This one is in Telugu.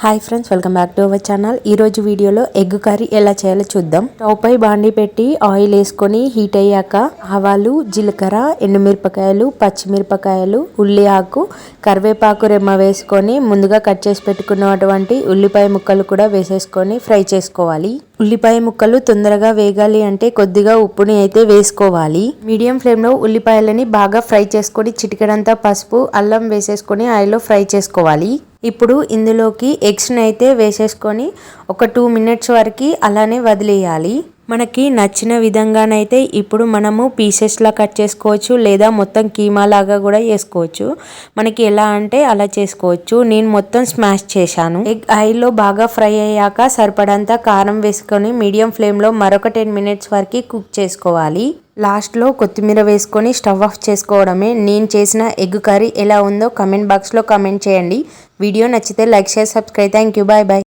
Hi friends, welcome back to our channel. ఈరోజు వీడియోలో ఎగ్ కర్రీ ఎలా చేయాలో చూద్దాం. స్టవ్ పై బాండి పెట్టి ఆయిల్ వేసుకొని హీట్ అయ్యాక ఆవాలు, జీలకర్ర, ఎండుమిరపకాయలు, పచ్చిమిరపకాయలు, ఉల్లి ఆకు, కరివేపాకు రెమ్మ వేసుకొని ముందుగా కట్ చేసి పెట్టుకున్నటువంటి ఉల్లిపాయ ముక్కలు కూడా వేసేసుకొని ఫ్రై చేసుకోవాలి. ఉల్లిపాయ ముక్కలు తొందరగా వేగాలి అంటే కొద్దిగా ఉప్పుని అయితే వేసుకోవాలి. మీడియం ఫ్లేమ్ లో ఉల్లిపాయలని బాగా ఫ్రై చేసుకొని చిటికెడంతా పసుపు, అల్లం వేసేసుకొని ఆయిల్లో ఫ్రై చేసుకోవాలి. ఇప్పుడు ఇందులోకి ఎగ్స్ని అయితే వేసేసుకొని ఒక 2 మినిట్స్ వరకు అలానే వదిలేయాలి. మనకి నచ్చిన విధంగానైతే ఇప్పుడు మనము పీసెస్లా కట్ చేసుకోవచ్చు, లేదా మొత్తం కీమా లాగా కూడా చేసుకోవచ్చు. మనకి ఎలా అంటే అలా చేసుకోవచ్చు. నేను మొత్తం స్మాష్ చేశాను. ఎగ్ ఆయిల్లో బాగా ఫ్రై అయ్యాక సరిపడంత కారం వేసుకొని మీడియం ఫ్లేమ్లో మరొక 10 మినిట్స్ వరకు కుక్ చేసుకోవాలి. లాస్ట్లో కొత్తిమీర వేసుకొని స్టవ్ ఆఫ్ చేసుకోవడమే. నేను చేసిన ఎగ్ కర్రీ ఎలా ఉందో కమెంట్ బాక్స్లో కమెంట్ చేయండి. వీడియో నచ్చితే like, share, subscribe. Thank you. Bye bye.